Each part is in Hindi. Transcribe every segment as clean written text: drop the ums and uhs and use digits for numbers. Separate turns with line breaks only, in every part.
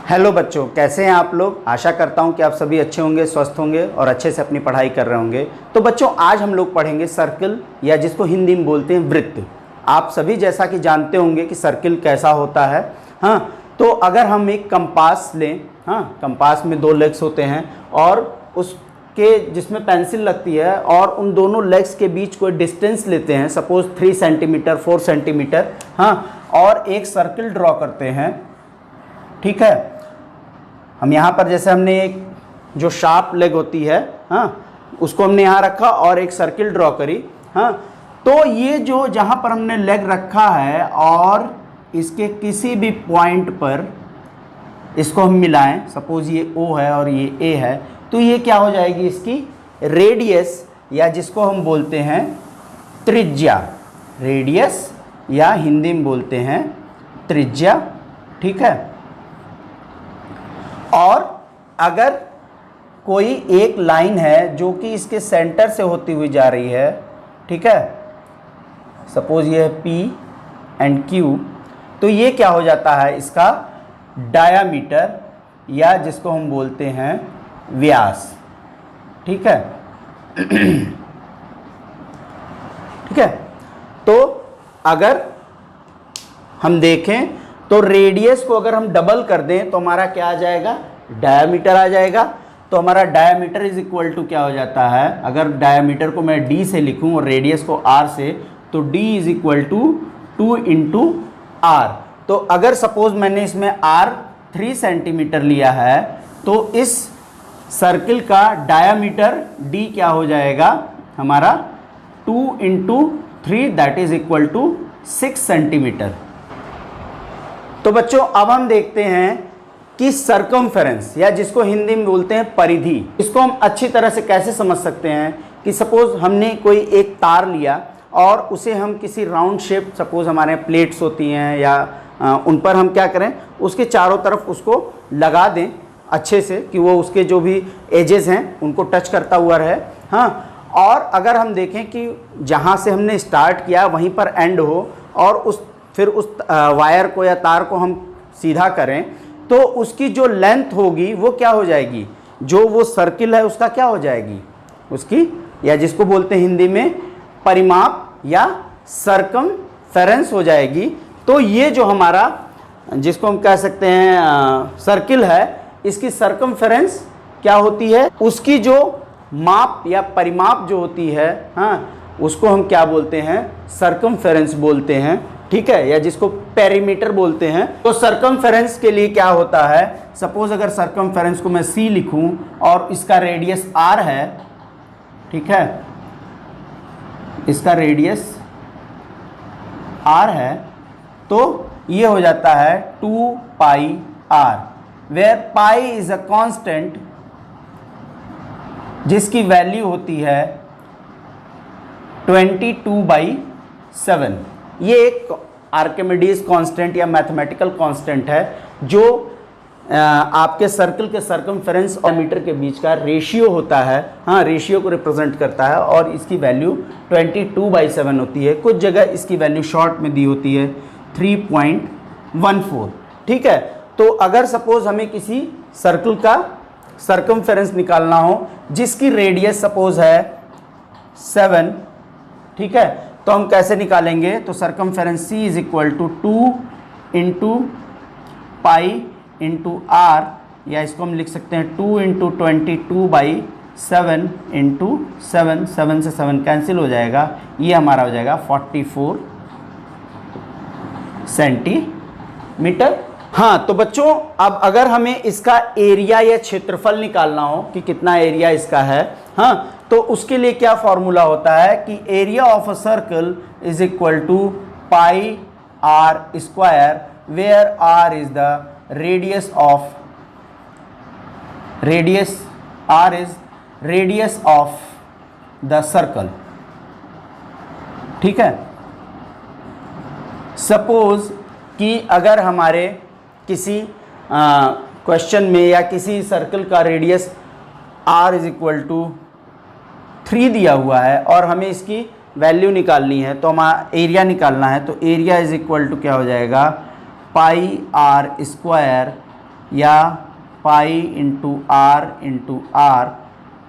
हेलो बच्चों, कैसे हैं आप लोग। आशा करता हूं कि आप सभी अच्छे होंगे, स्वस्थ होंगे और अच्छे से अपनी पढ़ाई कर रहे होंगे। तो बच्चों, आज हम लोग पढ़ेंगे सर्कल, या जिसको हिंदी में बोलते हैं वृत्त। आप सभी जैसा कि जानते होंगे कि सर्कल कैसा होता है। हाँ, तो अगर हम एक कंपास लें, हाँ, कंपास में 2 लेग्स होते हैं और उसके जिसमें पेंसिल लगती है, और उन दोनों लेग्स के बीच कोई डिस्टेंस लेते हैं, सपोज 3 सेंटीमीटर 4 सेंटीमीटर, हाँ, और एक सर्कल ड्रॉ करते हैं। ठीक है, हम यहाँ पर जैसे हमने एक जो शार्प लेग होती है, हाँ, उसको हमने यहाँ रखा और एक सर्किल ड्रॉ करी। हाँ, तो ये जो जहाँ पर हमने लेग रखा है और इसके किसी भी पॉइंट पर इसको हम मिलाएं, सपोज ये O है और ये A है, तो ये क्या हो जाएगी, इसकी रेडियस, या जिसको हम बोलते हैं त्रिज्या। रेडियस या हिंदी में बोलते हैं त्रिज्या। ठीक है, और अगर कोई एक लाइन है जो कि इसके सेंटर से होती हुई जा रही है, ठीक है, सपोज ये है P एंड Q, तो ये क्या हो जाता है, इसका डायामीटर, या जिसको हम बोलते हैं व्यास। ठीक है ठीक है, तो अगर हम देखें तो रेडियस को अगर हम डबल कर दें तो हमारा क्या आ जाएगा, डायामीटर आ जाएगा। तो हमारा डायामीटर इज इक्वल टू क्या हो जाता है, अगर डायामीटर को मैं D से लिखूं और रेडियस को R से, तो D is equal to 2 into R। तो अगर सपोज मैंने इसमें R 3 सेंटीमीटर लिया है, तो इस सर्किल का डायामीटर D क्या हो जाएगा हमारा, 2 into 3 that is equal to 6 centimetre. तो बच्चों, अब हम देखते हैं कि सर्कमफेरेंस, या जिसको हिंदी में बोलते हैं परिधि, इसको हम अच्छी तरह से कैसे समझ सकते हैं कि सपोज हमने कोई एक तार लिया और उसे हम किसी राउंड शेप, सपोज हमारे प्लेट्स होती हैं या उन पर हम क्या करें, उसके चारों तरफ उसको लगा दें अच्छे से कि वो उसके जो भी एजेस हैं उनको टच करता हुआ रहे। हाँ, और अगर हम देखें कि जहाँ से हमने स्टार्ट किया वहीं पर एंड हो, और फिर उस वायर को या तार को हम सीधा करें, तो उसकी जो लेंथ होगी वो क्या हो जाएगी, जो वो सर्किल है उसका क्या हो जाएगी, उसकी, या जिसको बोलते हैं हिंदी में परिमाप या सर्कमफेरेंस हो जाएगी। तो ये जो हमारा, जिसको हम कह सकते हैं सर्किल है, इसकी सर्कमफेरेंस क्या होती है, उसकी जो माप या परिमाप जो होती है, हाँ, उसको हम क्या बोलते हैं, सर्कमफेरेंस बोलते हैं। ठीक है, या जिसको पेरीमीटर बोलते हैं। तो सर्कमफेरेंस के लिए क्या होता है, सपोज अगर सर्कमफेरेंस को मैं C लिखूं और इसका रेडियस R है, ठीक है, इसका रेडियस R है, तो ये हो जाता है 2 pi R, where pi is a constant जिसकी वैल्यू होती है 22/7। ये एक आर्किमिडीज कांस्टेंट या मैथमेटिकल कांस्टेंट है, जो आपके सर्कल के सर्कमफेरेंस और मीटर के बीच का रेशियो होता है। हाँ, रेशियो को रिप्रेजेंट करता है, और इसकी वैल्यू 22/7 होती है। कुछ जगह इसकी वैल्यू शॉर्ट में दी होती है 3.14। ठीक है, तो अगर सपोज हमें किसी सर्कल का सर्कमफेरेंस निकालना हो जिसकी रेडियस सपोज है 7, ठीक है, तो हम कैसे निकालेंगे, तो circumference C is equal to 2 into pi into R, या इसको हम लिख सकते हैं 2 इंटू 22/7 इंटू 7, 7 से 7 कैंसिल हो जाएगा, ये हमारा हो जाएगा 44 सेंटीमीटर। हाँ, तो बच्चों, अब अगर हमें इसका एरिया या क्षेत्रफल निकालना हो कि कितना एरिया इसका है, हाँ, तो उसके लिए क्या फॉर्मूला होता है कि area of a circle is equal to pi R square, where R is the radius of the circle. ठीक है, सपोज कि अगर हमारे किसी क्वेश्चन में या किसी सर्कल का radius R is equal to 3 दिया हुआ है और हमें इसकी वैल्यू निकालनी है, तो हमारा एरिया निकालना है, तो एरिया इज इक्वल टू क्या हो जाएगा, पाई R स्क्वायर या पाई इंटू आर,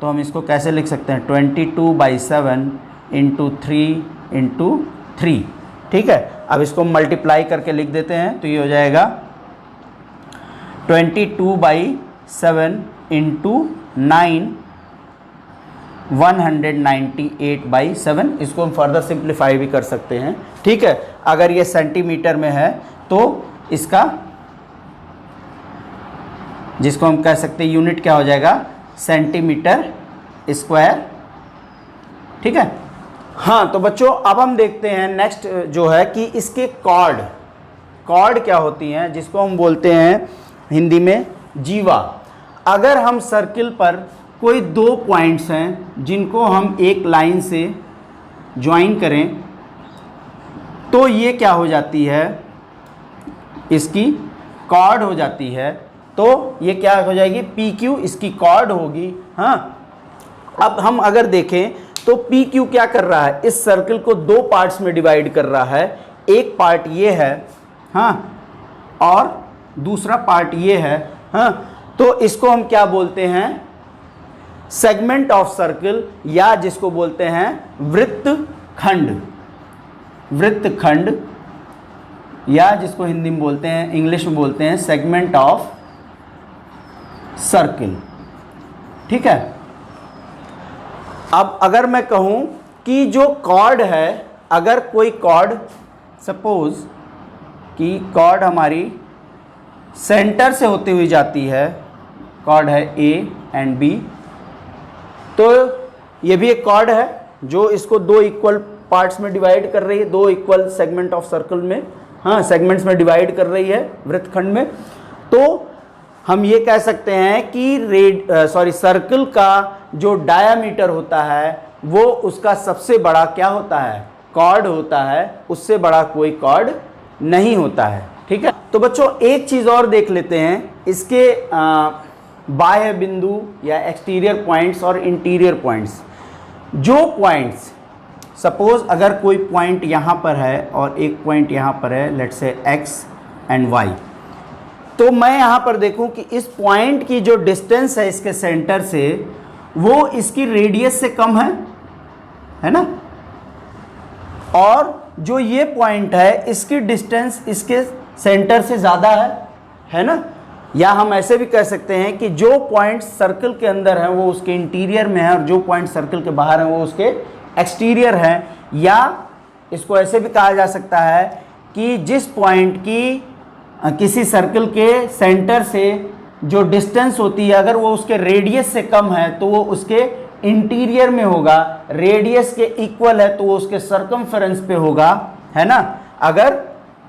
तो हम इसको कैसे लिख सकते हैं 22/7 इंटू 3 ठीक है। अब इसको मल्टीप्लाई करके लिख देते हैं तो ये हो जाएगा 22/7 इंटू 9 198/7। इसको हम फर्दर सिंप्लीफाई भी कर सकते हैं, ठीक है। अगर ये सेंटीमीटर में है तो इसका जिसको हम कह सकते हैं यूनिट क्या हो जाएगा सेंटीमीटर स्क्वायर, ठीक है। हाँ तो बच्चों अब हम देखते हैं नेक्स्ट जो है कि इसके कॉर्ड क्या होती हैं, जिसको हम बोलते हैं हिंदी में जीवा। अगर हम सर्किल पर कोई दो पॉइंट्स हैं जिनको हम एक लाइन से ज्वाइन करें तो ये क्या हो जाती है, इसकी कॉर्ड हो जाती है। तो ये क्या हो जाएगी PQ, इसकी कॉर्ड होगी। हाँ अब हम अगर देखें तो PQ क्या कर रहा है, इस सर्किल को दो पार्ट्स में डिवाइड कर रहा है। एक पार्ट ये है, हाँ, और दूसरा पार्ट ये है, हाँ। तो इसको हम क्या बोलते हैं सेगमेंट ऑफ सर्किल, या जिसको बोलते हैं वृत्तखंड, या जिसको हिंदी में बोलते हैं, इंग्लिश में बोलते हैं सेगमेंट ऑफ सर्किल, ठीक है। अब अगर मैं कहूं कि जो कॉर्ड है, अगर कोई कॉर्ड सपोज कि कॉर्ड हमारी सेंटर से होती हुई जाती है, कॉर्ड है A एंड B, तो ये भी एक कॉर्ड है जो इसको दो इक्वल पार्ट्स में डिवाइड कर रही है, दो इक्वल सेगमेंट ऑफ सर्कल में, हाँ, सेगमेंट्स में डिवाइड कर रही है वृत्तखंड में। तो हम ये कह सकते हैं कि सर्कल का जो डायामीटर होता है वो उसका सबसे बड़ा क्या होता है कॉर्ड होता है, उससे बड़ा कोई कॉर्ड नहीं होता है, ठीक है। तो बच्चों एक चीज़ और देख लेते हैं, इसके बाह्य बिंदु या एक्सटीरियर पॉइंट्स और इंटीरियर पॉइंट्स। जो पॉइंट्स सपोज अगर कोई पॉइंट यहाँ पर है और एक पॉइंट यहाँ पर है, let's say x and y, तो मैं यहाँ पर देखूँ कि इस पॉइंट की जो डिस्टेंस है इसके सेंटर से वो इसकी रेडियस से कम है ना, और जो ये पॉइंट है इसकी डिस्टेंस इसके सेंटर से ज़्यादा है ना। या हम ऐसे भी कह सकते हैं कि जो पॉइंट सर्कल के अंदर है वो उसके इंटीरियर में है और जो पॉइंट सर्कल के बाहर है वो उसके एक्सटीरियर है। या इसको ऐसे भी कहा जा सकता है कि जिस पॉइंट की किसी सर्कल के सेंटर से जो डिस्टेंस होती है अगर वो उसके रेडियस से कम है तो वो उसके इंटीरियर में होगा, रेडियस के इक्वल है तो वो उसके सर्कमफेरेंस पे होगा, है ना। अगर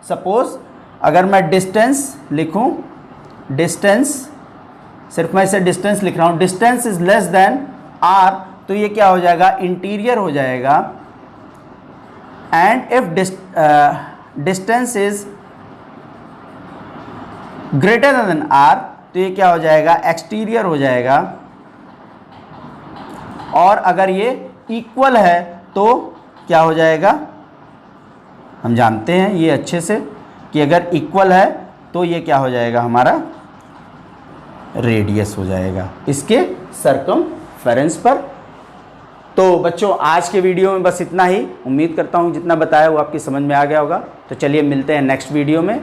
सपोज अगर मैं डिस्टेंस लिखूं, डिस्टेंस सिर्फ मैं इसे डिस्टेंस लिख रहा हूं, distance is less than r, तो ये क्या हो जाएगा इंटीरियर हो जाएगा। And if distance is greater than r, तो ये क्या हो जाएगा एक्सटीरियर हो जाएगा। और अगर ये इक्वल है तो क्या हो जाएगा, हम जानते हैं ये अच्छे से कि अगर इक्वल है तो ये क्या हो जाएगा हमारा रेडियस हो जाएगा इसके सर्कमफेरेंस पर। तो बच्चों आज के वीडियो में बस इतना ही। उम्मीद करता हूँ जितना बताया वो आपकी समझ में आ गया होगा। तो चलिए मिलते हैं नेक्स्ट वीडियो में।